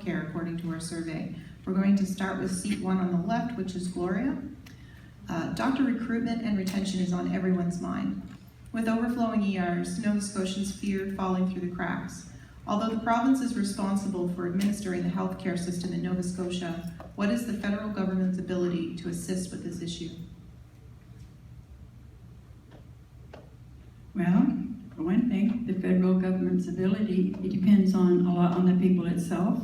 healthcare, according to our survey. We're going to start with seat 1 on the left, which is Gloria. Doctor recruitment and retention is on everyone's mind. With overflowing ERs, Nova Scotians fear falling through the cracks. Although the province is responsible for administering the healthcare system in Nova Scotia, what is the federal government's ability to assist with this issue? Well, for one thing, the federal government's ability, it depends a lot on the people itself.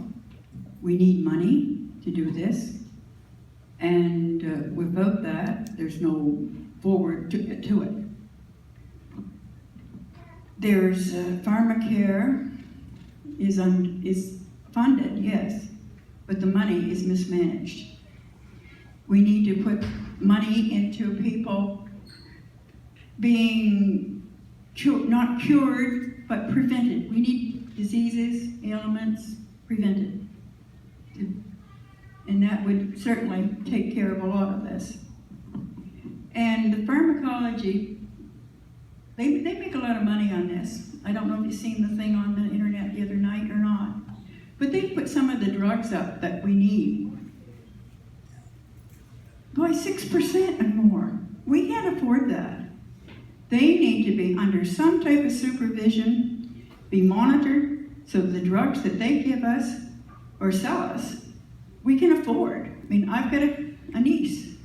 We need money to do this, and without that, there's no forward to it. There's pharmacare is funded, yes, but the money is mismanaged. We need to put money into people being not cured, but prevented. We need diseases, ailments prevented. And that would certainly take care of a lot of this. And the pharmacology, they make a lot of money on this. I don't know if you've seen the thing on the internet the other night or not, but they put some of the drugs up that we need by 6% and more. We can't afford that. They need to be under some type of supervision, be monitored, so the drugs that they give us or sell us, we can afford. I mean, I've got a niece.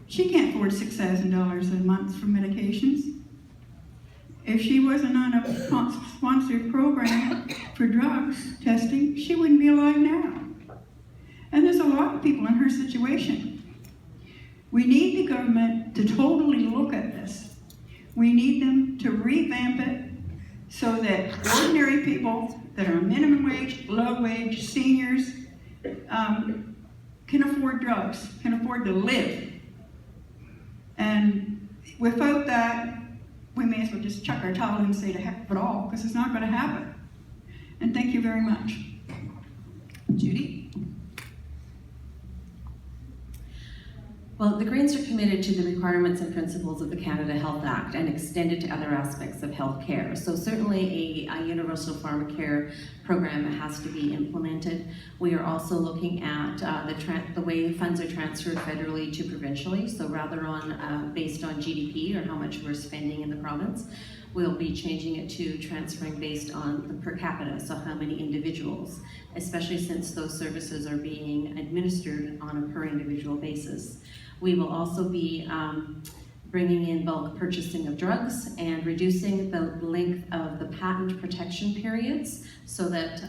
She can't afford $6,000 a month for medications. If she wasn't on a sponsored program for drugs testing, she wouldn't be alive now. And there's a lot of people in her situation. We need the government to totally look at this. We need them to revamp it so that ordinary people that are minimum wage, low wage, seniors, can afford drugs, can afford to live. And without that, we may as well just chuck our towel in and say to heck with it all, because it's not going to happen. And thank you very much. Judy? Well, the Greens are committed to the requirements and principles of the Canada Health Act and extend it to other aspects of health care. So certainly a universal pharmacare program has to be implemented. We are also looking at the way funds are transferred federally to provincially, so rather on based on GDP or how much we're spending in the province. We'll be changing it to transferring based on the per capita, so how many individuals, especially since those services are being administered on a per individual basis. We will also be bringing in bulk purchasing of drugs and reducing the length of the patent protection periods so that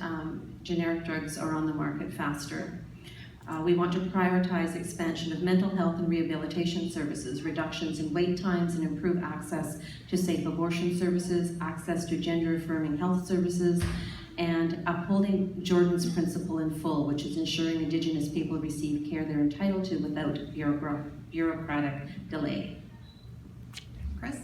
generic drugs are on the market faster. We want to prioritize expansion of mental health and rehabilitation services, reductions in wait times, and improve access to safe abortion services, access to gender-affirming health services, and upholding Jordan's principle in full, which is ensuring Indigenous people receive care they're entitled to without bureaucratic delay. Chris?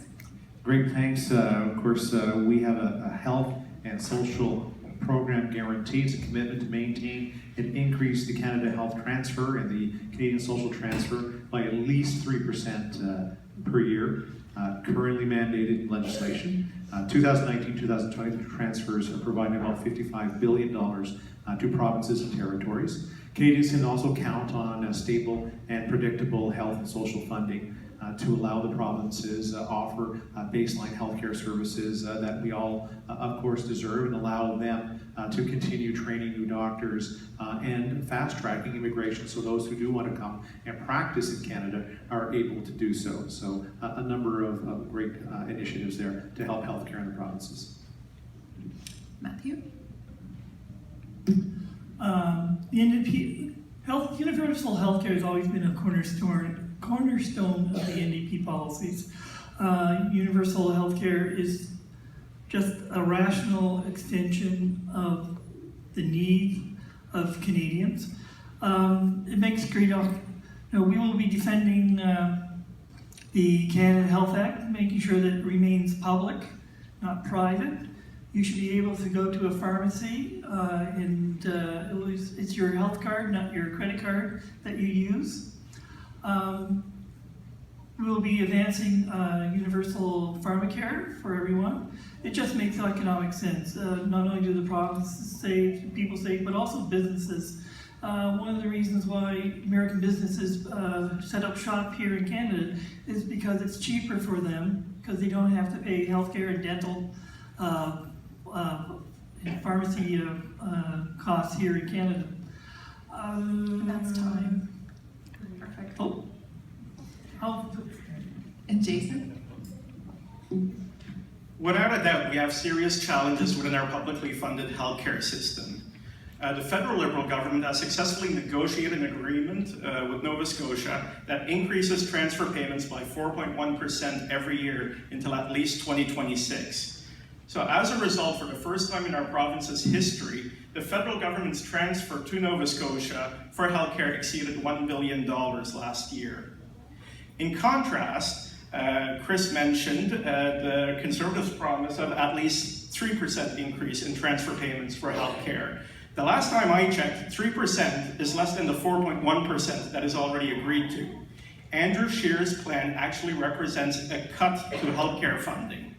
Great, thanks. Of course, we have a health and social program guarantee. It's a commitment to maintain and increase the Canada Health Transfer and the Canadian Social Transfer by at least 3% per year, currently mandated in legislation. 2019-2020, the transfers are providing about $55 billion to provinces and territories. Canadians can also count on stable and predictable health and social funding to allow the provinces offer baseline healthcare services that we all, of course, deserve, and allow them to continue training new doctors and fast-tracking immigration so those who do want to come and practice in Canada are able to do so. So a number of great initiatives there to help healthcare in the provinces. Matthew? Universal healthcare has always been a cornerstone of the NDP policies. Universal healthcare is just a rational extension of the needs of Canadians. It makes great, we will be defending the Canada Health Act, making sure that it remains public, not private. You should be able to go to a pharmacy and it's your health card, not your credit card, that you use. we'll be advancing universal pharmacare for everyone. It just makes economic sense. Not only do the provinces save, people save, but also businesses. One of the reasons why American businesses set up shop here in Canada is because it's cheaper for them, because they don't have to pay healthcare and dental and pharmacy costs here in Canada. That's time. Perfect. Oh. And Jason? Without a doubt, we have serious challenges within our publicly funded healthcare system. The federal Liberal government has successfully negotiated an agreement with Nova Scotia that increases transfer payments by 4.1% every year until at least 2026. So as a result, for the first time in our province's history, the federal government's transfer to Nova Scotia for healthcare exceeded $1 billion last year. In contrast, Chris mentioned the Conservatives' promise of at least 3% increase in transfer payments for healthcare. The last time I checked, 3% is less than the 4.1% that is already agreed to. Andrew Scheer's plan actually represents a cut to healthcare funding.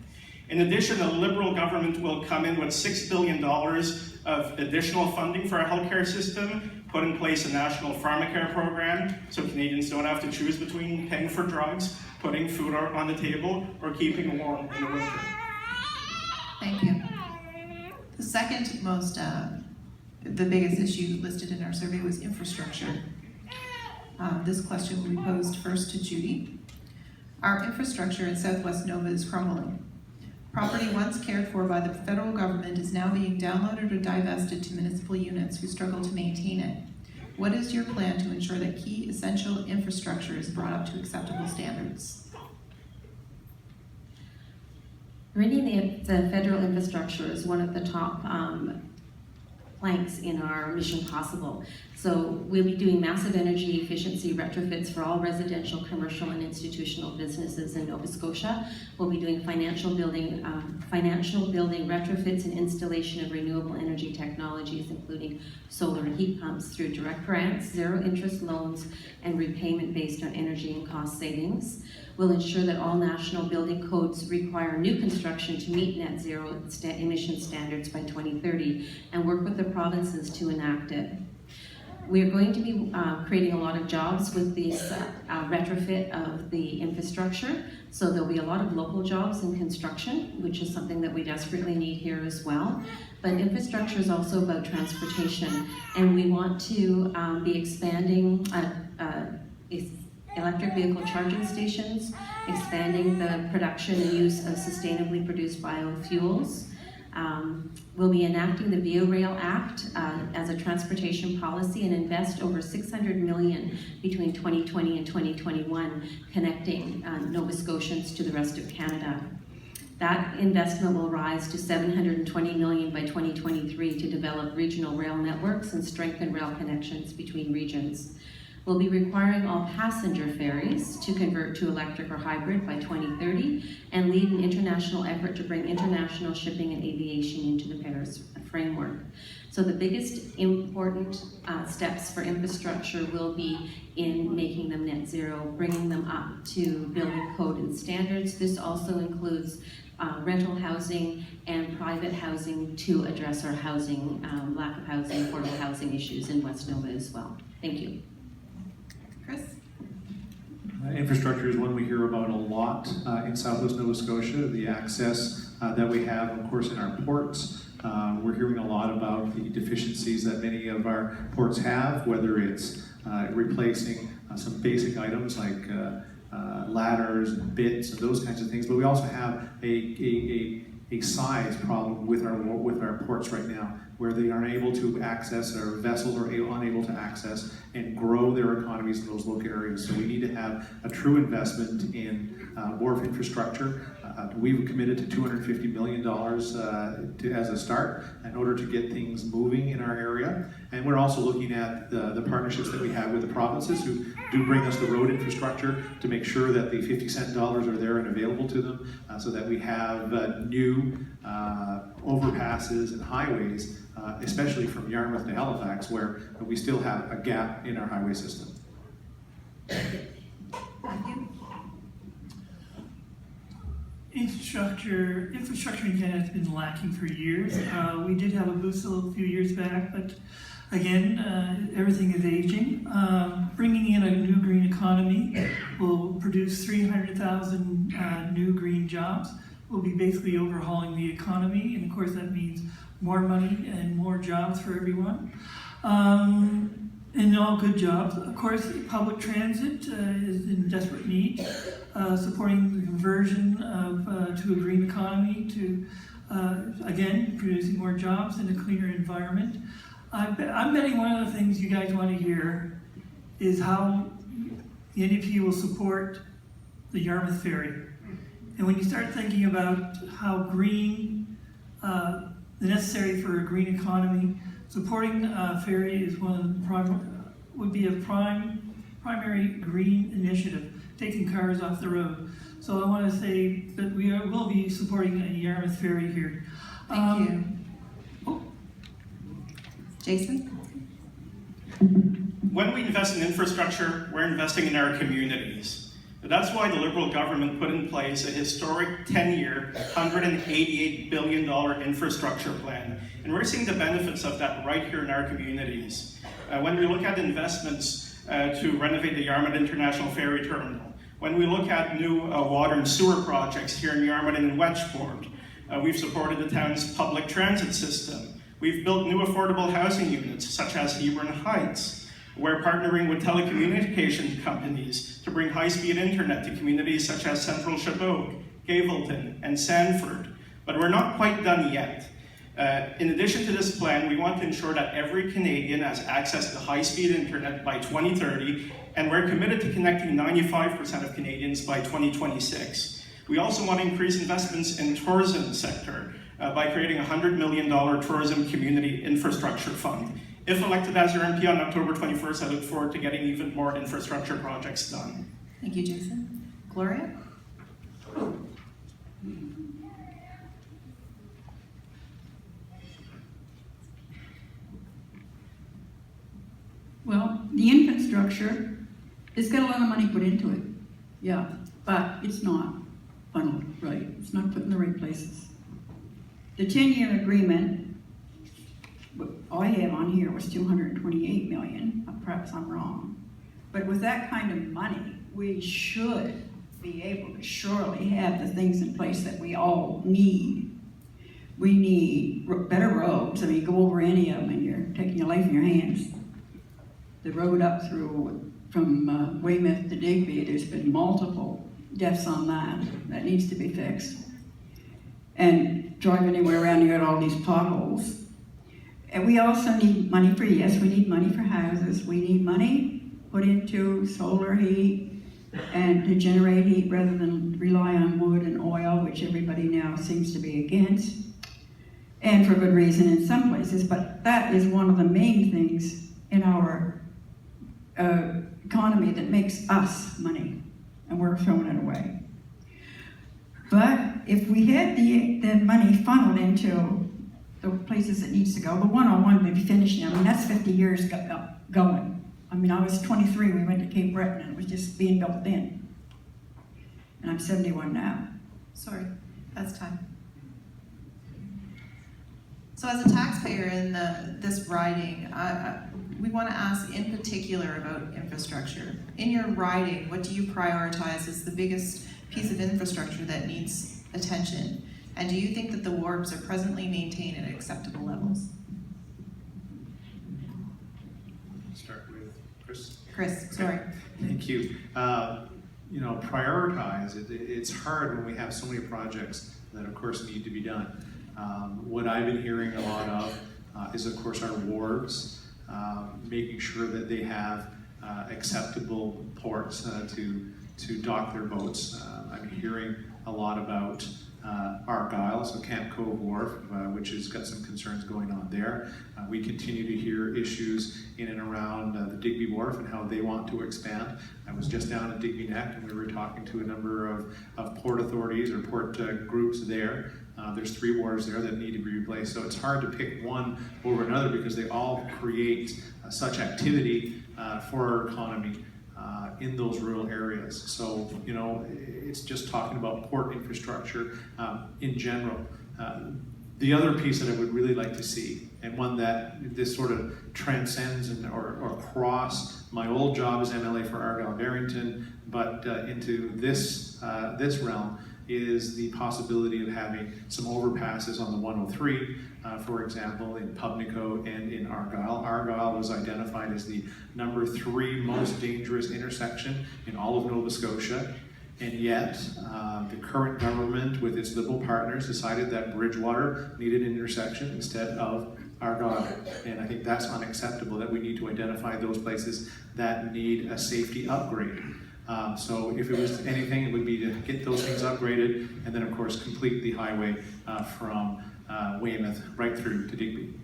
In addition, the Liberal government will come in with $6 billion of additional funding for our healthcare system, put in place a national pharmacare program so Canadians don't have to choose between paying for drugs, putting food on the table, or keeping warm in the winter. Thank you. The second most, the biggest issue listed in our survey was infrastructure. This question will be posed first to Judy. Our infrastructure in Southwest Nova is crumbling. Property once cared for by the federal government is now being downloaded or divested to municipal units who struggle to maintain it. What is your plan to ensure that key essential infrastructure is brought up to acceptable standards? Bringing the federal infrastructure is one of the top planks in our Mission Possible. So we'll be doing massive energy efficiency retrofits for all residential, commercial, and institutional businesses in Nova Scotia. We'll be doing financial building retrofits and installation of renewable energy technologies, including solar and heat pumps through direct grants, zero interest loans, and repayment based on energy and cost savings. We'll ensure that all national building codes require new construction to meet net zero emission standards by 2030 and work with the provinces to enact it. We're going to be creating a lot of jobs with this retrofit of the infrastructure. So there'll be a lot of local jobs in construction, which is something that we desperately need here as well. But infrastructure is also about transportation, and we want to be expanding electric vehicle charging stations, expanding the production and use of sustainably produced biofuels. We'll be enacting the ViaRail Act as a transportation policy and invest over $600 million between 2020 and 2021, connecting Nova Scotians to the rest of Canada. That investment will rise to $720 million by 2023 to develop regional rail networks and strengthen rail connections between regions. We'll be requiring all passenger ferries to convert to electric or hybrid by 2030 and lead an international effort to bring international shipping and aviation into the Paris framework. So the biggest important steps for infrastructure will be in making them net zero, bringing them up to building code and standards. This also includes rental housing and private housing to address our housing, lack of housing, affordable housing issues in West Nova as well. Thank you. Chris? Infrastructure is one we hear about a lot in Southwest Nova Scotia. The access that we have, of course, in our ports. We're hearing a lot about the deficiencies that many of our ports have, whether it's replacing some basic items like ladders and bits and those kinds of things. But we also have a size problem with our ports right now, where they aren't able to access, or vessels are unable to access and grow their economies in those local areas. So we need to have a true investment in wharf infrastructure. We've committed to $250 million as a start in order to get things moving in our area. And we're also looking at the partnerships that we have with the provinces who do bring us the road infrastructure to make sure that the 50-cent dollars are there and available to them, so that we have new overpasses and highways, especially from Yarmouth to Halifax, where we still have a gap in our highway system. Matthew? infrastructure in Canada has been lacking for years. We did have a boost a few years back, but again, everything is aging. Bringing in a new green economy will produce 300,000 new green jobs. We'll be basically overhauling the economy, and of course that means more money and more jobs for everyone. And all good jobs. Of course, public transit is in desperate need, supporting the conversion to a green economy, to again, producing more jobs in a cleaner environment. I'm betting one of the things you guys want to hear is how the NDP will support the Yarmouth ferry. And when you start thinking about how green, the necessary for a green economy, supporting ferry is one of the would be a primary green initiative, taking cars off the road. So I want to say that we will be supporting a Yarmouth ferry here. Thank you. Oh, Jason? When we invest in infrastructure, we're investing in our communities. That's why the Liberal government put in place a historic 10-year, $188 billion infrastructure plan. And we're seeing the benefits of that right here in our communities. When we look at investments to renovate the Yarmouth International Ferry Terminal, when we look at new water and sewer projects here in Yarmouth and in Wedgeport, we've supported the town's public transit system. We've built new affordable housing units, such as Hebron Heights. We're partnering with telecommunications companies to bring high-speed internet to communities such as Central Shabok, Gavelton, and Sanford. But we're not quite done yet. In addition to this plan, we want to ensure that every Canadian has access to high-speed internet by 2030, and we're committed to connecting 95% of Canadians by 2026. We also want to increase investments in the tourism sector by creating a $100 million tourism community infrastructure fund. If elected as your MP on October 21st, I look forward to getting even more infrastructure projects done. Thank you, Jason. Gloria? Well, the infrastructure, it's got a lot of money put into it, yeah, but it's not funneled right. It's not put in the right places. The 10-year agreement, what I have on here was $228 million. Perhaps I'm wrong. But with that kind of money, we should be able to surely have the things in place that we all need. We need better roads. I mean, go over any of them and you're taking your life in your hands. The road up through from Weymouth to Digby, there's been multiple deaths on that. That needs to be fixed. And drive anywhere around, you got all these potholes. And we also need money for, yes, we need money for houses. We need money put into solar heat and to generate heat rather than rely on wood and oil, which everybody now seems to be against. And for good reason in some places, but that is one of the main things in our economy that makes us money, and we're throwing it away. But if we had the money funneled into the places it needs to go, the 101 may be finished now. I mean, that's 50 years going. I mean, I was 23, we went to Cape Breton, and it was just being built then. And I'm 71 now. Sorry, that's time. So as a taxpayer in this riding, we want to ask in particular about infrastructure. In your riding, what do you prioritize as the biggest piece of infrastructure that needs attention? And do you think that the wharves are presently maintained at acceptable levels? Start with Chris. Chris, sorry. Thank you. You know, prioritize. It's hard when we have so many projects that, of course, need to be done. What I've been hearing a lot of is, of course, our wharves, making sure that they have acceptable ports to dock their boats. I'm hearing a lot about Argyle, so Camp Cove Wharf, which has got some concerns going on there. We continue to hear issues in and around the Digby Wharf and how they want to expand. I was just down at Digby Neck and we were talking to a number of port authorities or port groups there. There's 3 wharves there that need to be replaced, so it's hard to pick one over another because they all create such activity for our economy. in those rural areas. So, you know, it's just talking about port infrastructure in general. The other piece that I would really like to see, and one that this sort of transcends or cross my old job as MLA for Argyle-Barrington, but into this realm, is the possibility of having some overpasses on the 103, for example, in Pubnico and in Argyle. Argyle was identified as the #3 most dangerous intersection in all of Nova Scotia, and yet the current government with its Liberal partners decided that Bridgewater needed an intersection instead of Argyle. And I think that's unacceptable, that we need to identify those places that need a safety upgrade. So if it was anything, it would be to get those things upgraded, and then of course complete the highway from Weymouth right through to Digby.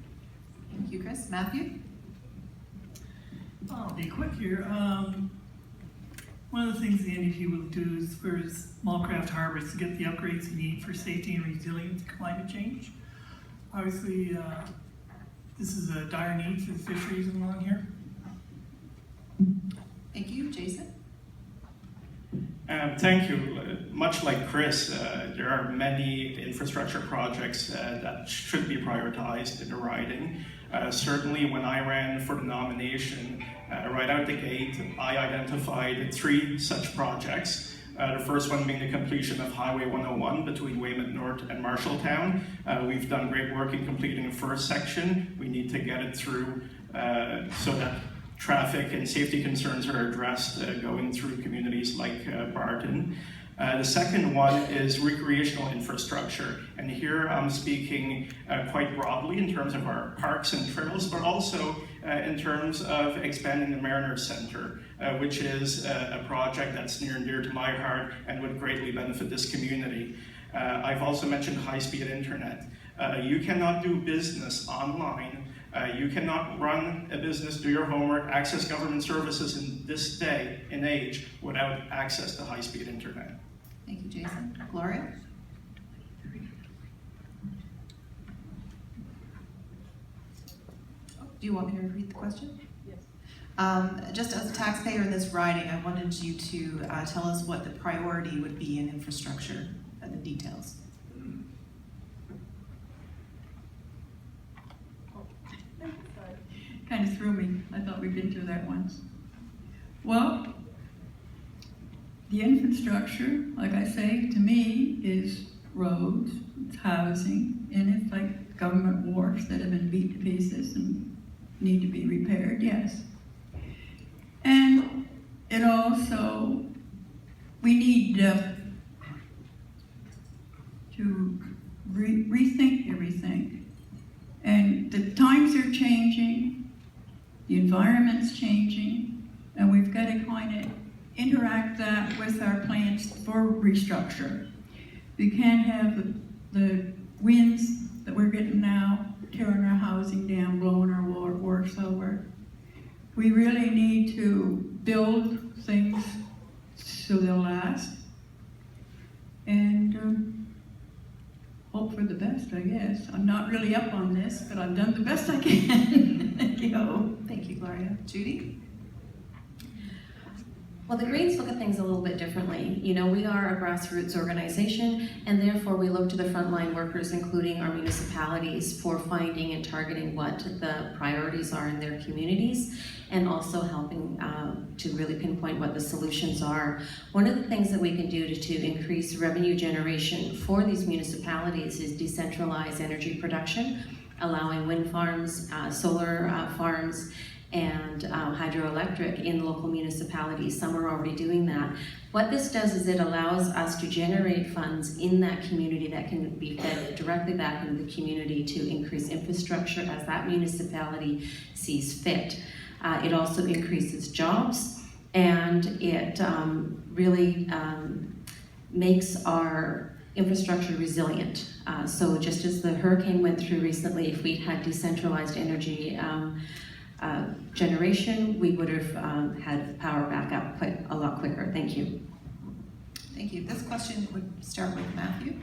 Thank you, Chris. Matthew? I'll be quick here. One of the things the NDP will do is for small craft harbors to get the upgrades you need for safety and resilience to climate change. Obviously, this is a dire need for the fisheries along here. Thank you. Jason? Thank you. Much like Chris, there are many infrastructure projects that should be prioritized in the riding. Certainly when I ran for the nomination, right out the gate, I identified 3 such projects. The first one being the completion of Highway 101 between Weymouth North and Marshalltown. We've done great work in completing the first section. We need to get it through so that traffic and safety concerns are addressed going through communities like Barton. The second one is recreational infrastructure, and here I'm speaking quite broadly in terms of our parks and trails, but also in terms of expanding the Mariner Center, which is a project that's near and dear to my heart and would greatly benefit this community. I've also mentioned high-speed internet. You cannot do business online. You cannot run a business, do your homework, access government services in this day and age without access to high-speed internet. Thank you, Jason. Gloria? Do you want me to repeat the question? Yes. Just as a taxpayer in this riding, I wanted you to tell us what the priority would be in infrastructure and the details. Kind of threw me. I thought we'd been through that once. Well, the infrastructure, like I say, to me, is roads, it's housing, and it's like government wharfs that have been beat to pieces and need to be repaired, yes. And it also, we need to rethink everything. And the times are changing, the environment's changing, and we've got to kind of interact that with our plans for restructure. We can't have the winds that we're getting now tearing our housing down, blowing our wharfs over. We really need to build things so they'll last, and hope for the best, I guess. I'm not really up on this, but I've done the best I can. Thank you. Thank you, Gloria. Judy? Well, the Greens look at things a little bit differently. You know, we are a grassroots organization, and therefore we look to the frontline workers, including our municipalities, for finding and targeting what the priorities are in their communities, and also helping to really pinpoint what the solutions are. One of the things that we can do to increase revenue generation for these municipalities is decentralize energy production, allowing wind farms, solar farms, and hydroelectric in local municipalities. Some are already doing that. What this does is it allows us to generate funds in that community that can be fed directly back into the community to increase infrastructure as that municipality sees fit. It also increases jobs, and it really makes our infrastructure resilient. So just as the hurricane went through recently, if we'd had decentralized energy generation, we would have had power back up quite a lot quicker. Thank you. Thank you. This question would start with Matthew.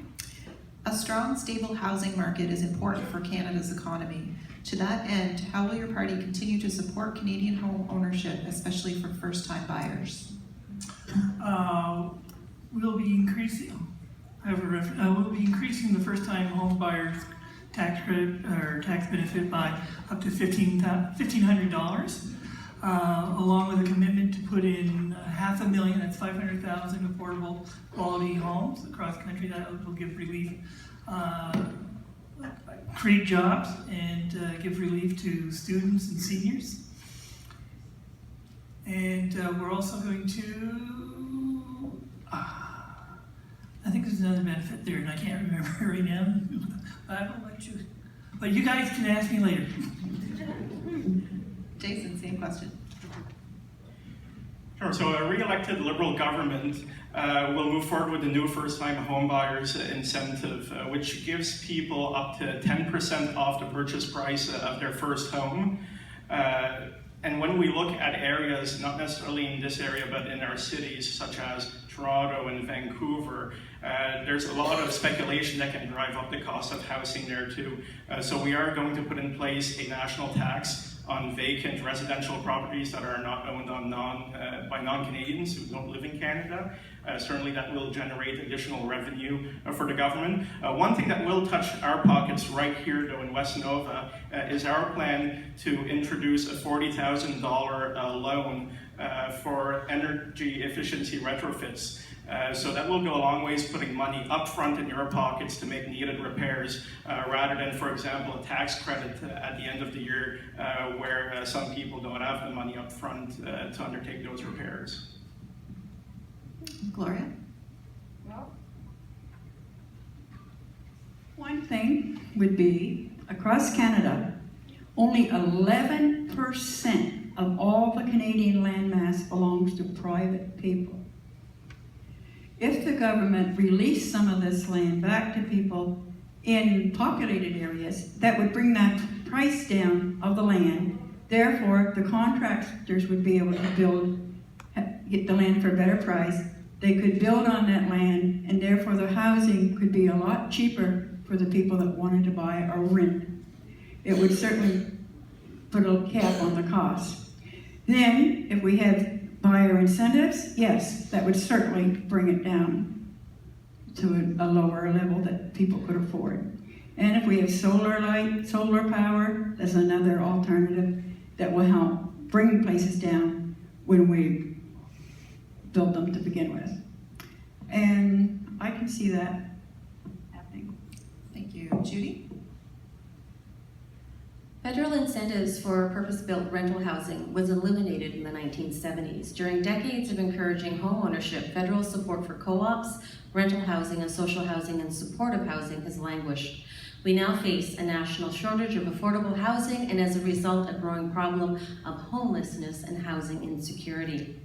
A strong, stable housing market is important for Canada's economy. To that end, how will your party continue to support Canadian home ownership, especially for first-time buyers? We'll be increasing. We'll be increasing the first-time home buyers tax credit or tax benefit by up to $1,500, along with a commitment to put in $500,000. That's 500,000 affordable quality homes across the country. That will give relief, create jobs, and give relief to students and seniors. And we're also going to. I think there's another benefit there, and I can't remember right now. I will let you, but you guys can ask me later. Jason, same question. Sure. So a re-elected Liberal government will move forward with the new first-time homebuyers incentive, which gives people up to 10% off the purchase price of their first home. And when we look at areas, not necessarily in this area, but in our cities, such as Toronto and Vancouver, there's a lot of speculation that can drive up the cost of housing there too. So we are going to put in place a national tax on vacant residential properties that are not owned on by non-Canadians who don't live in Canada. Certainly that will generate additional revenue for the government. One thing that will touch our pockets right here though in West Nova is our plan to introduce a $40,000 loan for energy efficiency retrofits. So that will go a long ways putting money up front in your pockets to make needed repairs rather than, for example, a tax credit at the end of the year where some people don't have the money up front to undertake those repairs. Gloria? Well, one thing would be, across Canada, only 11% of all the Canadian landmass belongs to private people. If the government released some of this land back to people in populated areas, that would bring that price down of the land. Therefore, the contractors would be able to get the land for a better price. They could build on that land, and therefore the housing could be a lot cheaper for the people that wanted to buy or rent. It would certainly put a cap on the cost. Then, if we have buyer incentives, yes, that would certainly bring it down to a lower level that people could afford. And if we have solar power, that's another alternative that will help bring places down when we build them to begin with. And I can see that happening. Thank you. Judy? Federal incentives for purpose-built rental housing was eliminated in the 1970s. During decades of encouraging home ownership, federal support for co-ops, rental housing, and social housing and supportive housing has languished. We now face a national shortage of affordable housing and as a result, a growing problem of homelessness and housing insecurity.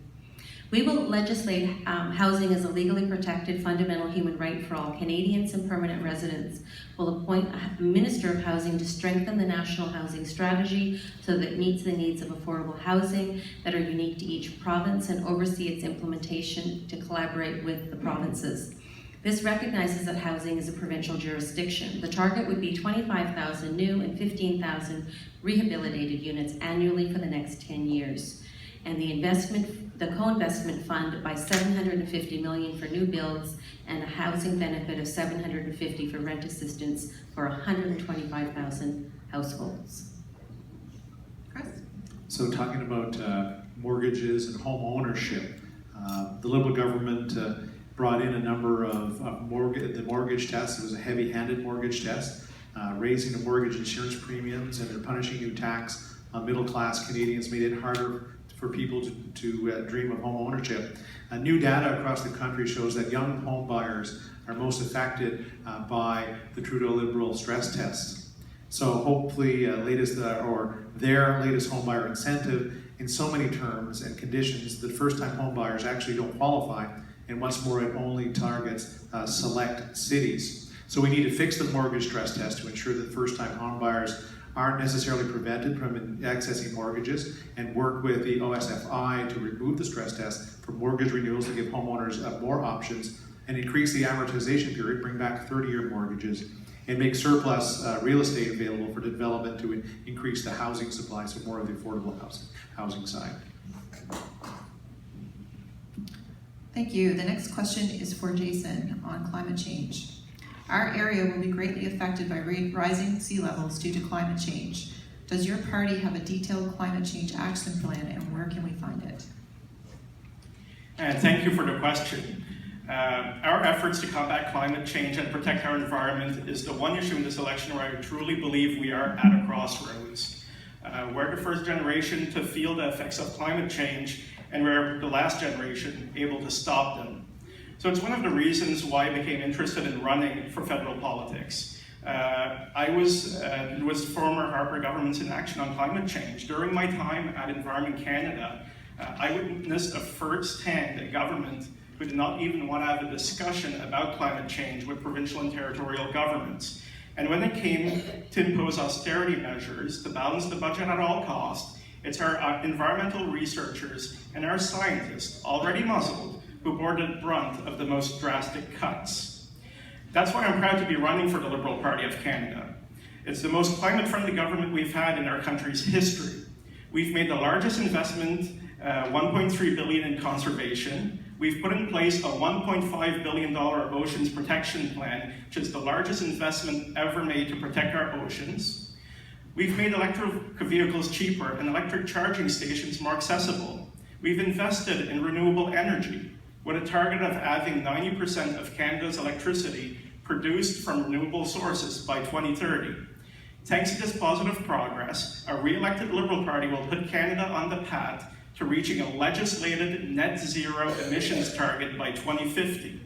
We will legislate housing as a legally protected fundamental human right for all Canadians and permanent residents. We'll appoint a Minister of Housing to strengthen the national housing strategy so that it meets the needs of affordable housing that are unique to each province and oversee its implementation to collaborate with the provinces. This recognizes that housing is a provincial jurisdiction. The target would be 25,000 new and 15,000 rehabilitated units annually for the next 10 years. And the co-investment fund by $750 million for new builds and a housing benefit of $750 for rent assistance for 125,000 households. Chris? So talking about mortgages and home ownership, the Liberal government brought in a number of the mortgage tests. It was a heavy-handed mortgage test, raising the mortgage insurance premiums, and they're punishing new tax on middle-class Canadians, made it harder for people to dream of home ownership. New data across the country shows that young home buyers are most affected by the Trudeau Liberal stress tests. So hopefully their latest home buyer incentive in so many terms and conditions that first-time home buyers actually don't qualify, and what's more, it only targets select cities. So we need to fix the mortgage stress test to ensure that first-time home buyers aren't necessarily prevented from accessing mortgages, and work with the OSFI to remove the stress test for mortgage renewals to give homeowners more options and increase the amortization period, bring back 30-year mortgages, and make surplus real estate available for development to increase the housing supply, so more of the affordable housing side. Thank you. The next question is for Jason on climate change. Our area will be greatly affected by rising sea levels due to climate change. Does your party have a detailed climate change action plan, and where can we find it? Thank you for the question. Our efforts to combat climate change and protect our environment is the one issue in this election where I truly believe we are at a crossroads. We're the first generation to feel the effects of climate change, and we're the last generation able to stop them. So it's one of the reasons why I became interested in running for federal politics. It was former Harper government's inaction on climate change. During my time at Environment Canada, I witnessed firsthand a government who did not even want to have a discussion about climate change with provincial and territorial governments. And when it came to impose austerity measures to balance the budget at all costs, it's our environmental researchers and our scientists, already muzzled, who bore the brunt of the most drastic cuts. That's why I'm proud to be running for the Liberal Party of Canada. It's the most climate-friendly government we've had in our country's history. We've made the largest investment, $1.3 billion in conservation. We've put in place a $1.5 billion oceans protection plan, which is the largest investment ever made to protect our oceans. We've made electric vehicles cheaper and electric charging stations more accessible. We've invested in renewable energy with a target of having 90% of Canada's electricity produced from renewable sources by 2030. Thanks to this positive progress, a re-elected Liberal Party will put Canada on the path to reaching a legislated net zero emissions target by 2050.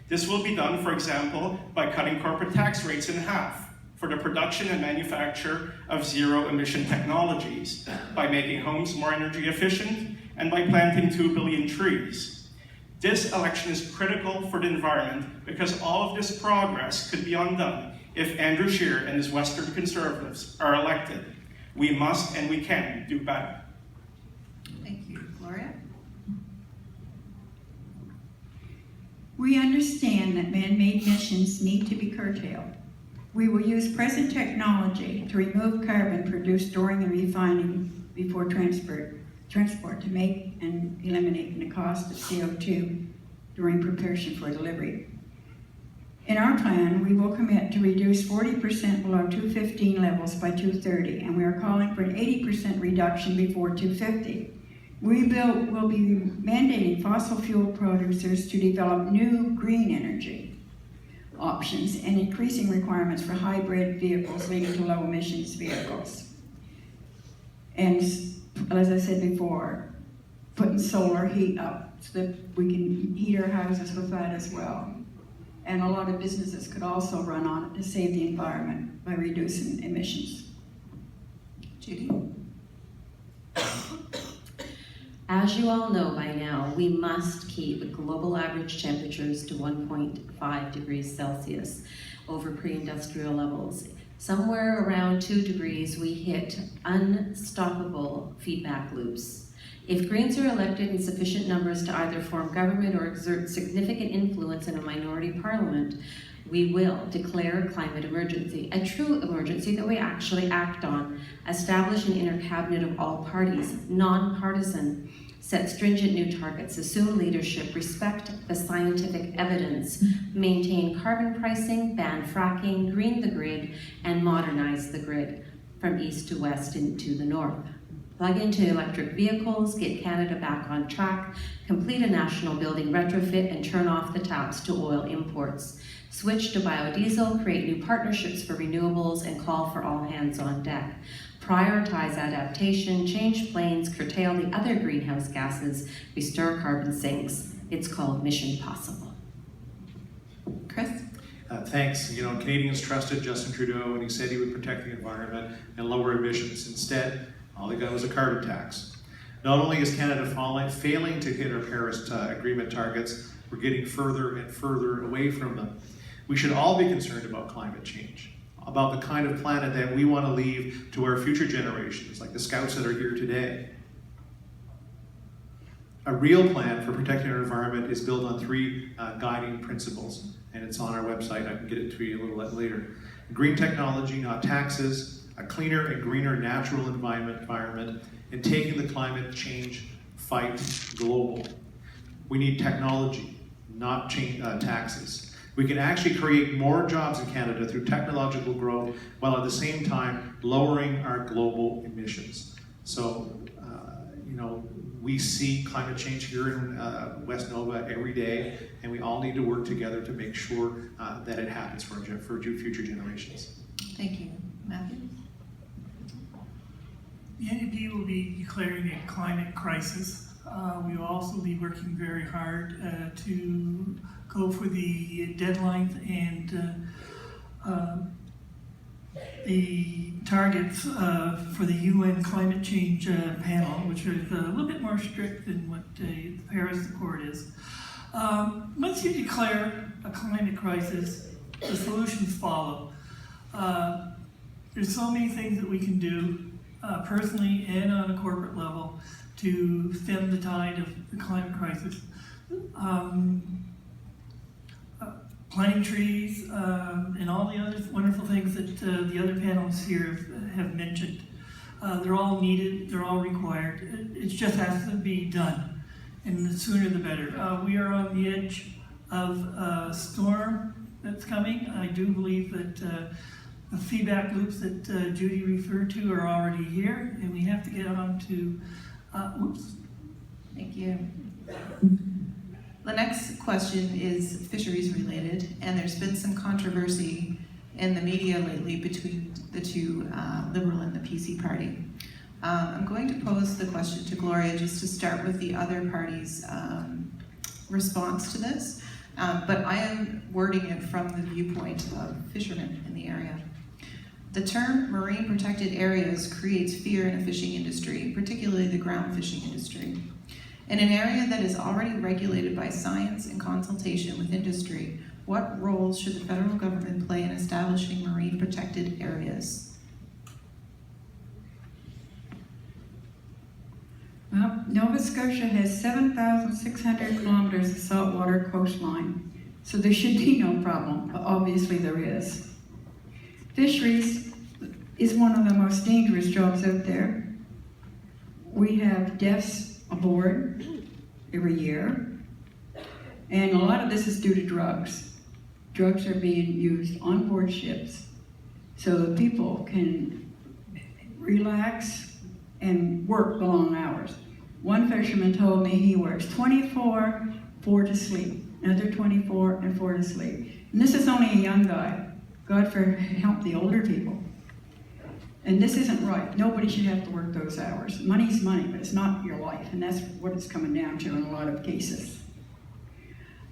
This will be done, for example, by cutting corporate tax rates in half for the production and manufacture of zero emission technologies, by making homes more energy efficient, and by planting 2 billion trees. This election is critical for the environment because all of this progress could be undone if Andrew Scheer and his Western Conservatives are elected. We must and we can do better. Thank you. Gloria? We understand that man-made emissions need to be curtailed. We will use present technology to remove carbon produced during the refining before transport to make and eliminate the cost of CO2 during preparation for delivery. In our plan, we will commit to reduce 40% below 215 levels by 2030, and we are calling for an 80% reduction before 2050. We will be mandating fossil fuel producers to develop new green energy options and increasing requirements for hybrid vehicles leading to low emissions vehicles. And as I said before, putting solar heat up so that we can heat our houses with that as well. And a lot of businesses could also run on it to save the environment by reducing emissions. Judy? As you all know by now, we must keep global average temperatures to 1.5 degrees Celsius over pre-industrial levels. Somewhere around 2 degrees, we hit unstoppable feedback loops. If Greens are elected in sufficient numbers to either form government or exert significant influence in a minority parliament, we will declare a climate emergency, a true emergency that we actually act on, establish an inner cabinet of all parties, non-partisan, set stringent new targets, assume leadership, respect the scientific evidence, maintain carbon pricing, ban fracking, green the grid, and modernize the grid from east to west and to the north. Plug into electric vehicles, get Canada back on track, complete a national building retrofit, and turn off the taps to oil imports. Switch to biodiesel, create new partnerships for renewables, and call for all hands on deck. Prioritize adaptation, change planes, curtail the other greenhouse gases, restore carbon sinks. It's called Mission Possible. Chris? Thanks. You know, Canadians trusted Justin Trudeau when he said he would protect the environment and lower emissions. Instead, all he got was a carbon tax. Not only is Canada failing to hit our Paris Agreement targets, we're getting further and further away from them. We should all be concerned about climate change, about the kind of planet that we want to leave to our future generations, like the Scouts that are here today. A real plan for protecting our environment is built on three guiding principles, and it's on our website. I can get it to you a little bit later. Green technology, not taxes, a cleaner and greener natural environment, and taking the climate change fight global. We need technology, not taxes. We can actually create more jobs in Canada through technological growth, while at the same time lowering our global emissions. So, we see climate change here in West Nova every day, and we all need to work together to make sure that it happens for future generations. Thank you. Matthew? The NDP will be declaring a climate crisis. We will also be working very hard to go for the deadlines and the targets for the UN climate change panel, which is a little bit more strict than what the Paris Accord is. Once you declare a climate crisis, the solutions follow. There's so many things that we can do personally and on a corporate level to stem the tide of the climate crisis. Planting trees, and all the other wonderful things that the other panels here have mentioned. They're all needed, they're all required. It just has to be done, and the sooner the better. We are on the edge of a storm that's coming. I do believe that the feedback loops that Judy referred to are already here, and we have to get on to, Thank you. The next question is fisheries related, and there's been some controversy in the media lately between the two, Liberal and the PC party. I'm going to pose the question to Gloria just to start with the other party's response to this, but I am wording it from the viewpoint of fishermen in the area. The term marine protected areas creates fear in the fishing industry, particularly the ground fishing industry. In an area that is already regulated by science and consultation with industry, what roles should the federal government play in establishing marine protected areas? Well, Nova Scotia has 7,600 kilometers of saltwater coastline, so there should be no problem, but obviously there is. Fisheries is one of the most dangerous jobs out there. We have deaths aboard every year, and a lot of this is due to drugs. Drugs are being used on board ships so that people can relax and work the long hours. One fisherman told me he works 24, 4 to sleep, another 24 and 4 to sleep. And this is only a young guy. God help the older people. And this isn't right. Nobody should have to work those hours. Money's money, but it's not your life, and that's what it's coming down to in a lot of cases.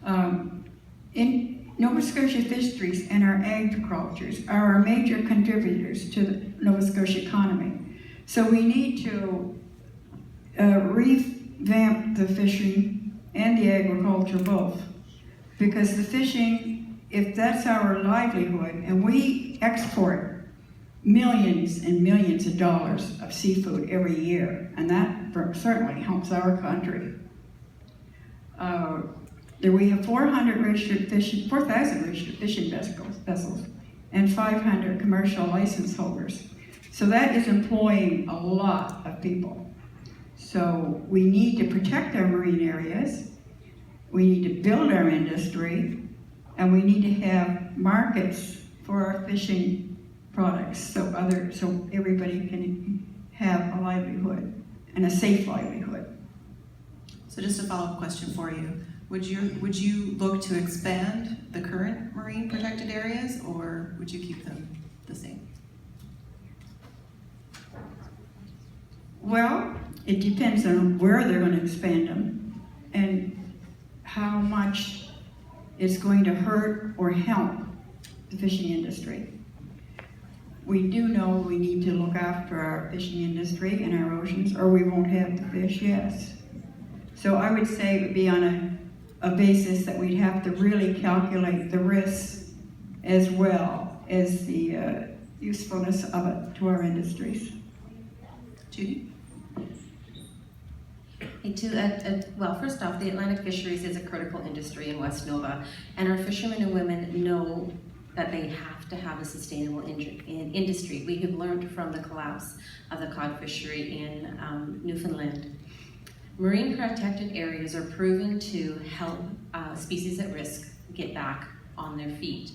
In Nova Scotia fisheries and our agricultures are our major contributors to the Nova Scotia economy. So we need to revamp the fishing and the agriculture both, because the fishing, if that's our livelihood, and we export millions and millions of dollars of seafood every year, and that certainly helps our country. We have 4,000 registered fishing vessels, and 500 commercial license holders. So that is employing a lot of people. So we need to protect our marine areas, we need to build our industry, and we need to have markets for our fishing products so everybody can have a livelihood and a safe livelihood. So just a follow-up question for you. Would you look to expand the current marine protected areas, or would you keep them the same? Well, it depends on where they're going to expand them and how much it's going to hurt or help the fishing industry. We do know we need to look after our fishing industry and our oceans, or we won't have the fish, yes. So I would say it would be on a basis that we'd have to really calculate the risks as well as the usefulness of it to our industries. Judy? I well, first off, the Atlantic fisheries is a critical industry in West Nova, and our fishermen and women know that they have to have a sustainable industry. We have learned from the collapse of the cod fishery in Newfoundland. Marine protected areas are proven to help species at risk get back on their feet.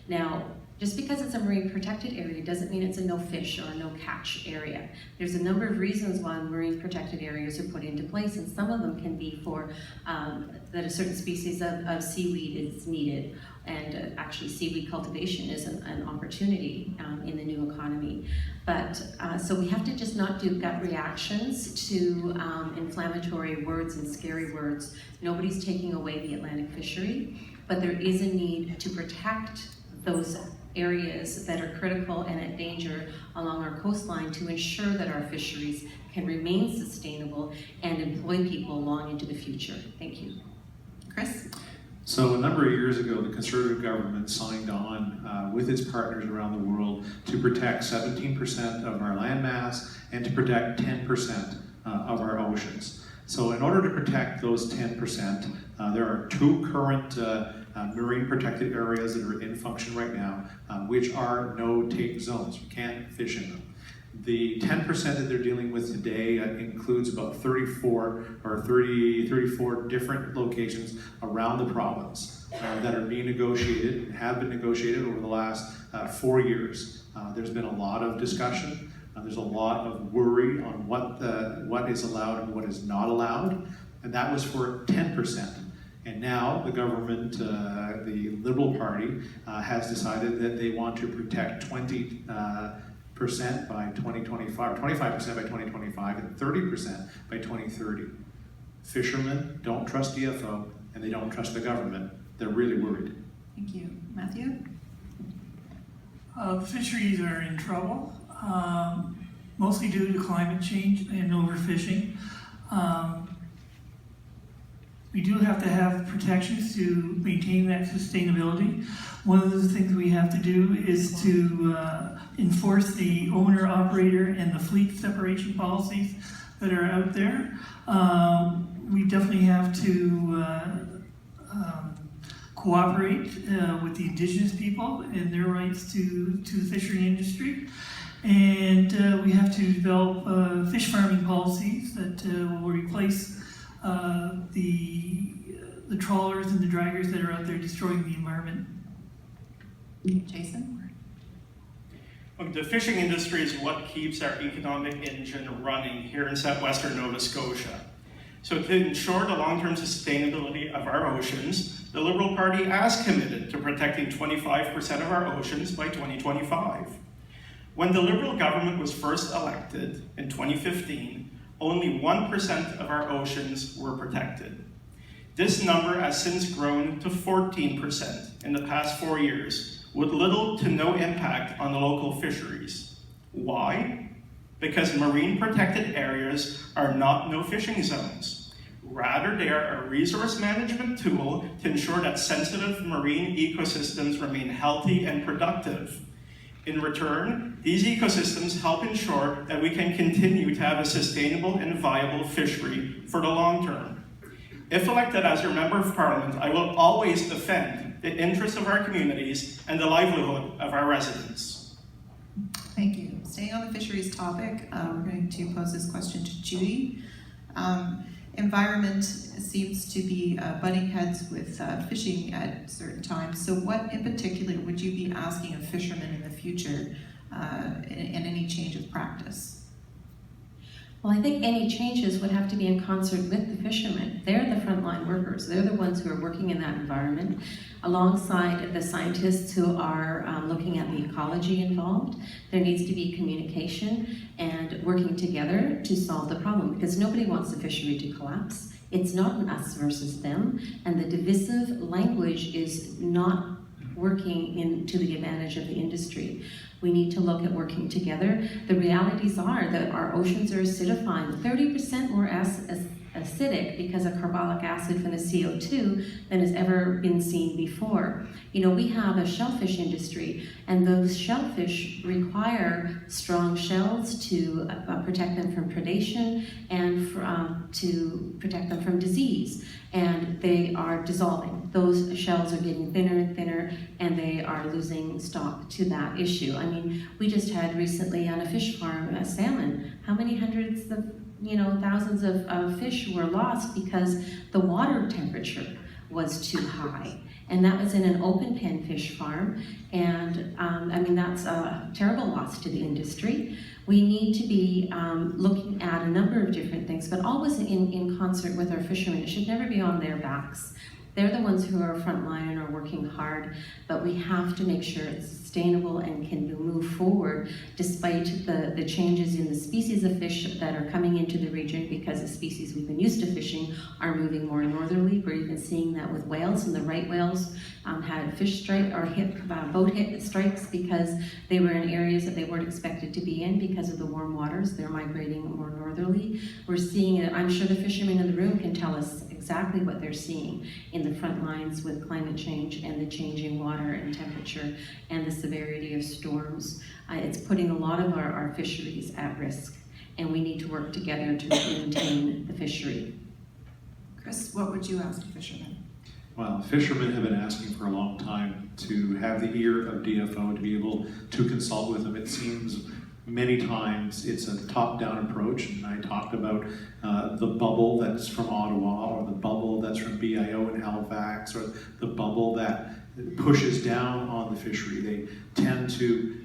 Now, just because it's a marine protected area doesn't mean it's a no fish or no catch area. There's a number of reasons why marine protected areas are put into place, and some of them can be for that a certain species of seaweed is needed, and actually seaweed cultivation is an opportunity in the new economy. But so we have to just not do gut reactions to inflammatory words and scary words. Nobody's taking away the Atlantic fishery, but there is a need to protect those areas that are critical and at danger along our coastline to ensure that our fisheries can remain sustainable and employ people long into the future. Thank you. Chris? So a number of years ago, the Conservative government signed on with its partners around the world to protect 17% of our landmass and to protect 10% of our oceans. So in order to protect those 10%, there are two current marine protected areas that are in function right now, which are no-take zones. You can't fish in them. The 10% that they're dealing with today includes about 34 different locations around the province that are being negotiated and have been negotiated over the last 4 years. There's been a lot of discussion. There's a lot of worry on what is allowed and what is not allowed, and that was for 10%. And now the government, the Liberal Party, has decided that they want to protect 20% by 2025, 25% by 2025, and 30% by 2030. Fishermen don't trust DFO, and they don't trust the government. They're really worried. Thank you. Matthew? The fisheries are in trouble, mostly due to climate change and overfishing. We do have to have protections to maintain that sustainability. One of the things we have to do is to enforce the owner, operator, and the fleet separation policies that are out there. We definitely have to cooperate with the Indigenous people and their rights to the fishery industry. And we have to develop fish farming policies that will replace the trawlers and the draggers that are out there destroying the environment. Jason? Look, the fishing industry is what keeps our economic engine running here in southwestern Nova Scotia. So to ensure the long-term sustainability of our oceans, the Liberal Party has committed to protecting 25% of our oceans by 2025. When the Liberal government was first elected in 2015, only 1% of our oceans were protected. This number has since grown to 14% in the past 4 years, with little to no impact on the local fisheries. Why? Because marine protected areas are not no fishing zones. Rather, they are a resource management tool to ensure that sensitive marine ecosystems remain healthy and productive. In return, these ecosystems help ensure that we can continue to have a sustainable and viable fishery for the long term. If elected as your Member of Parliament, I will always defend the interests of our communities and the livelihood of our residents. Thank you. Staying on the fisheries topic, we're going to pose this question to Judy. Environment seems to be butting heads with fishing at certain times. So what in particular would you be asking of fishermen in the future in any change of practice? Well, I think any changes would have to be in concert with the fishermen. They're the frontline workers. They're the ones who are working in that environment, alongside the scientists who are looking at the ecology involved. There needs to be communication and working together to solve the problem, because nobody wants the fishery to collapse. It's not an us versus them, and the divisive language is not working to the advantage of the industry. We need to look at working together. The realities are that our oceans are acidifying. 30% more acidic because of carbolic acid from the CO2 than has ever been seen before. You know, we have a shellfish industry, and those shellfish require strong shells to protect them from predation and to protect them from disease. And they are dissolving. Those shells are getting thinner and thinner, and they are losing stock to that issue. I mean, we just had recently on a fish farm a salmon. How many hundreds of, thousands of fish were lost because the water temperature was too high. And that was in an open pen fish farm. And that's a terrible loss to the industry. We need to be looking at a number of different things, but always in concert with our fishermen. It should never be on their backs. They're the ones who are frontline and are working hard, but we have to make sure it's sustainable and can move forward despite the changes in the species of fish that are coming into the region, because the species we've been used to fishing are moving more northerly. We're even seeing that with whales, and the right whales had fish strike or boat hit strikes because they were in areas that they weren't expected to be in because of the warm waters. They're migrating more northerly. We're seeing it. I'm sure the fishermen in the room can tell us exactly what they're seeing in the front lines with climate change and the changing water and temperature and the severity of storms. It's putting a lot of our fisheries at risk, and we need to work together to maintain the fishery. Chris, what would you ask a fisherman? Well, fishermen have been asking for a long time to have the ear of DFO, to be able to consult with them. It seems many times it's a top-down approach, and I talked about the bubble that's from Ottawa, or the bubble that's from BIO in Halifax, or the bubble that pushes down on the fishery. They tend to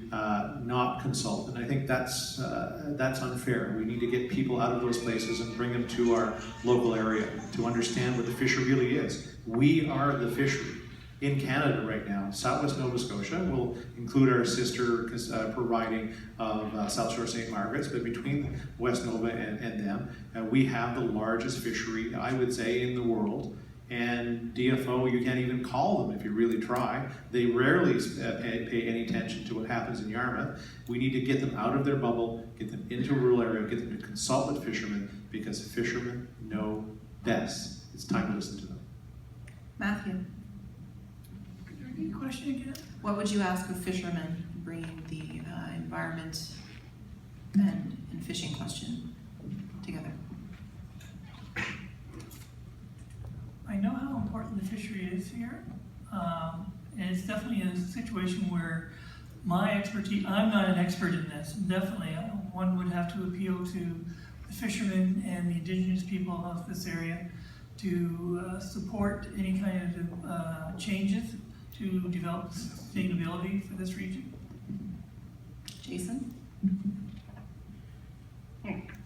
not consult, and I think that's unfair. We need to get people out of those places and bring them to our local area to understand what the fishery really is. We are the fishery. In Canada right now, Southwest Nova Scotia will include our sister providing of South Shore St. Margaret's, but between West Nova and them, we have the largest fishery, I would say, in the world. And DFO, you can't even call them if you really try. They rarely pay any attention to what happens in Yarmouth. We need to get them out of their bubble, get them into a rural area, get them to consult with fishermen, because fishermen know best. It's time to listen to them. Matthew, Any question again? what would you ask a fisherman bringing the environment and fishing question together? I know how important the fishery is here, and it's definitely a situation where my expertise, I'm not an expert in this, definitely one would have to appeal to the fishermen and the indigenous people of this area to support any kind of changes to develop sustainability for this region. Jason?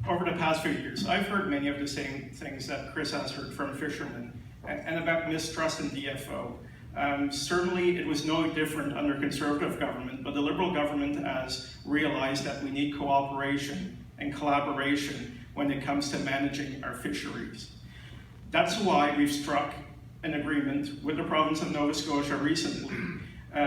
Over the past few years, I've heard many of the same things that Chris has heard from fishermen, and about mistrust in DFO. Certainly it was no different under Conservative government, but the Liberal government has realized that we need cooperation and collaboration when it comes to managing our fisheries. That's why we've struck an agreement with the province of Nova Scotia recently,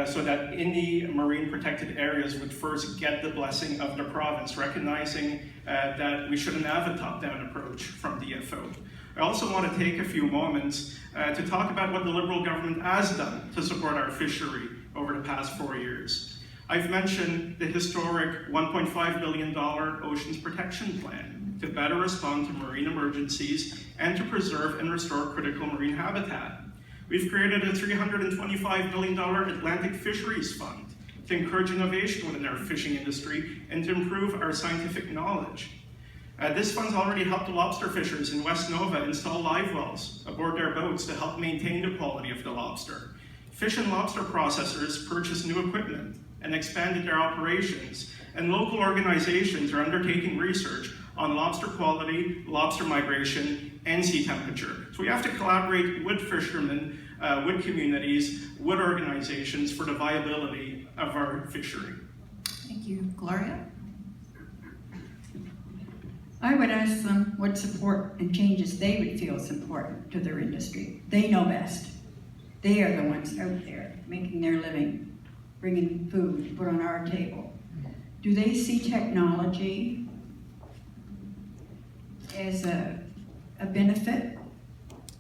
so that any marine protected areas would first get the blessing of the province, recognizing that we shouldn't have a top-down approach from DFO. I also want to take a few moments to talk about what the Liberal government has done to support our fishery over the past 4 years. I've mentioned the historic $1.5 billion Oceans Protection Plan to better respond to marine emergencies and to preserve and restore critical marine habitat. We've created a $325 million Atlantic Fisheries Fund to encourage innovation within our fishing industry and to improve our scientific knowledge. This fund's already helped the lobster fishers in West Nova install live wells aboard their boats to help maintain the quality of the lobster. Fish and lobster processors purchased new equipment and expanded their operations, and local organizations are undertaking research on lobster quality, lobster migration, and sea temperature. So we have to collaborate with fishermen, with communities, with organizations for the viability of our fishery. Thank you. Gloria? I would ask them what support and changes they would feel is important to their industry. They know best. They are the ones out there making their living, bringing food to put on our table. Do they see technology as a a benefit?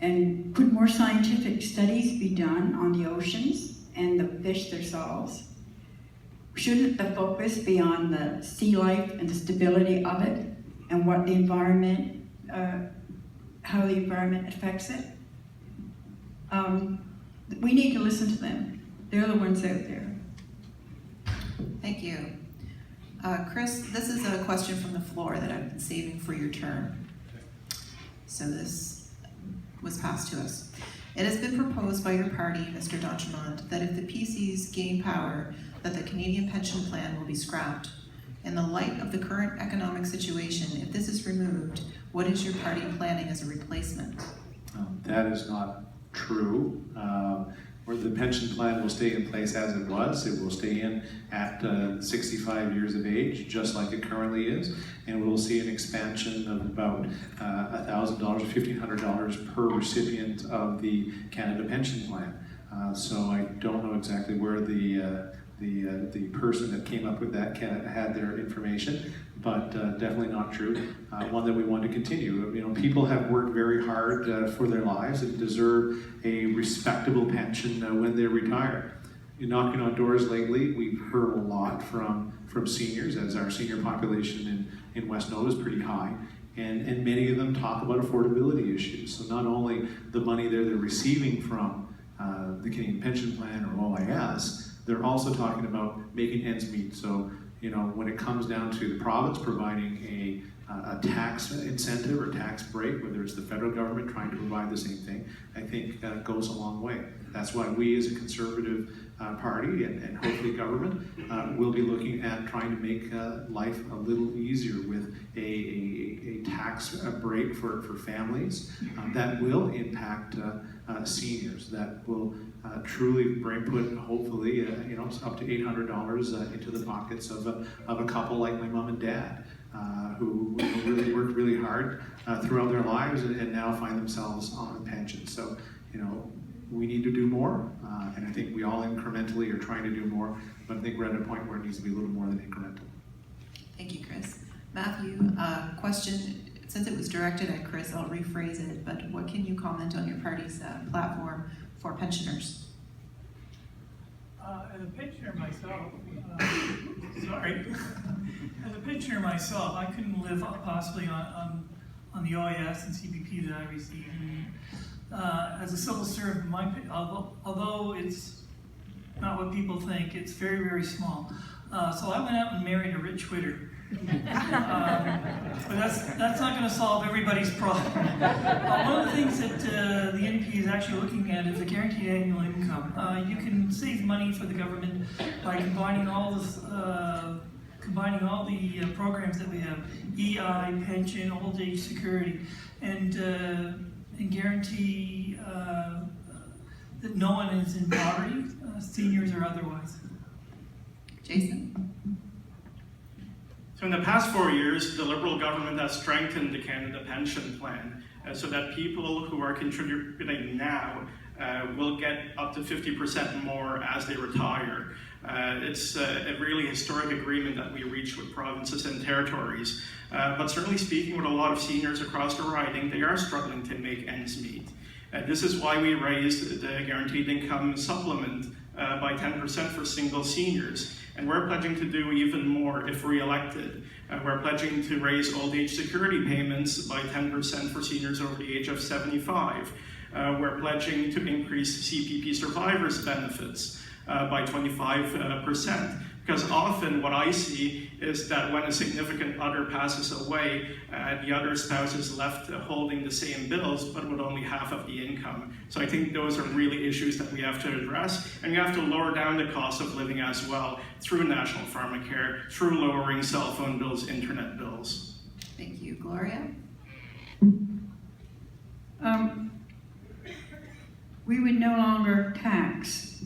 And could more scientific studies be done on the oceans and the fish themselves? Shouldn't the focus be on the sea life and the stability of it and what the environment, how the environment affects it? We need to listen to them. They're the ones out there. Thank you. Chris, this is a question from the floor that I've been saving for your turn. So this was passed to us. It has been proposed by your party, Mr. D'Entremont, that if the PCs gain power, that the Canadian pension plan will be scrapped. In the light of the current economic situation, if this is removed, what is your party planning as a replacement? That is not true. Where the pension plan will stay in place as it was. It will stay in at 65 years of age, just like it currently is, and we'll see an expansion of about $1,000, $1,500 per recipient of the Canada Pension Plan. So I don't know exactly where the person that came up with that had their information, but definitely not true. One that we want to continue. You know, people have worked very hard for their lives and deserve a respectable pension when they retire. You're knocking on doors lately, we've heard a lot from seniors, as our senior population in West Nova is pretty high, and many of them talk about affordability issues. So not only the money they're receiving from the Canadian Pension Plan or OIS, they're also talking about making ends meet. So, you know, when it comes down to the province providing a tax incentive or tax break, whether it's the federal government trying to provide the same thing, I think goes a long way. That's why we as a conservative party and hopefully government will be looking at trying to make life a little easier with a tax break for families that will impact seniors, that will truly put hopefully you know, up to $800 into the pockets of a couple like my mom and dad who really worked really hard throughout their lives and now find themselves on a pension. So, you know, we need to do more, and I think we all incrementally are trying to do more, but I think we're at a point where it needs to be a little more than incremental. Thank you, Chris. Matthew, question, since it was directed at Chris, I'll rephrase it, but what can you comment on your party's platform for pensioners? As a pensioner myself, as a pensioner myself, I couldn't live possibly on the OAS and CPP that I received. As a civil servant, although it's not what people think, it's very, very small. So I went out and married a rich widow. But that's not going to solve everybody's problem. One of the things that the NP is actually looking at is the guaranteed annual income. You can save money for the government by combining all the programs that we have: EI, pension, old age security, and guarantee that no one is in poverty, seniors or otherwise. Jason? So in the past 4 years, the Liberal government has strengthened the Canada Pension Plan so that people who are contributing now will get up to 50% more as they retire. It's a really historic agreement that we reached with provinces and territories. But certainly speaking with a lot of seniors across the riding, they are struggling to make ends meet. This is why we raised the guaranteed income supplement by 10% for single seniors. And we're pledging to do even more if re-elected. We're pledging to raise old age security payments by 10% for seniors over the age of 75. We're pledging to increase CPP survivors benefits by 25%. Because often what I see is that when a significant other passes away, the other spouse is left holding the same bills, but with only half of the income. So I think those are really issues that we have to address, and you have to lower down the cost of living as well through national pharmacare, through lowering cell phone bills, internet bills. Thank you. Gloria? We would no longer tax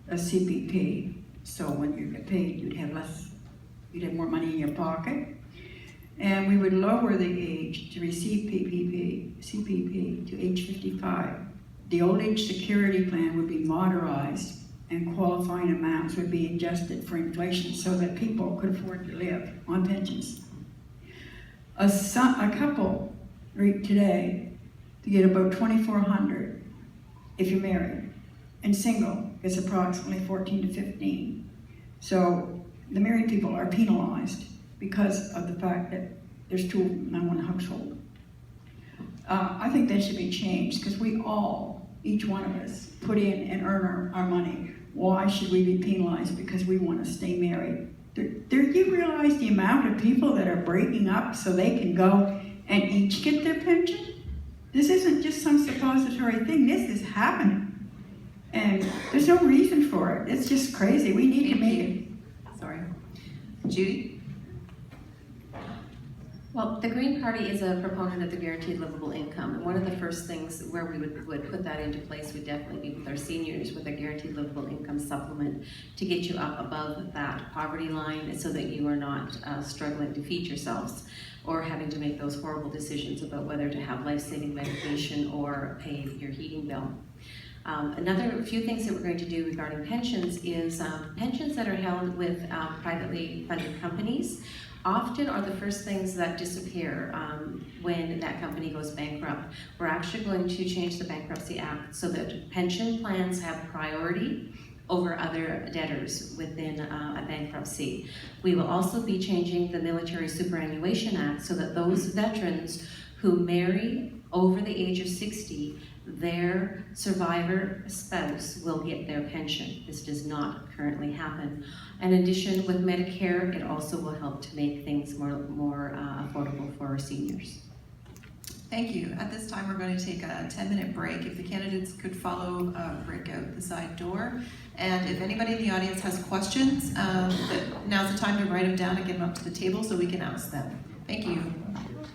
a CPP. So when you get paid, you'd have more money in your pocket. And we would lower the age to receive CPP to age 55. The old age security plan would be modernized and qualifying amounts would be adjusted for inflation so that people could afford to live on pensions. A couple rate today to get about $2,400 if you're married, and single is approximately 14 to 15. So the married people are penalized because of the fact that there's two in one household. I think that should be changed because we all, each one of us, put in and earn our money. Why should we be penalized because we want to stay married? Do you realize the amount of people that are breaking up so they can go and each get their pension? This isn't just some suppository thing. This is happening. And there's no reason for it. It's just crazy. We need to make it. Sorry. Judy? Well, the Green Party is a proponent of the guaranteed livable income, and one of the first things where we would put that into place would definitely be with our seniors with a guaranteed livable income supplement to get you up above that poverty line so that you are not struggling to feed yourselves or having to make those horrible decisions about whether to have life-saving medication or pay your heating bill. Another few things that we're going to do regarding pensions is pensions that are held with privately funded companies often are the first things that disappear when that company goes bankrupt. We're actually going to change the Bankruptcy Act so that pension plans have priority over other debtors within a bankruptcy. We will also be changing the Military Superannuation Act so that those veterans who marry over the age of 60, their survivor spouse will get their pension. This does not currently happen. In addition, with Medicare, it also will help to make things more affordable for our seniors. Thank you. At this time, we're going to take a 10-minute break. If the candidates could follow Rick out the side door. And if anybody in the audience has questions, now's the time to write them down and get them up to the table so we can ask them. Thank you.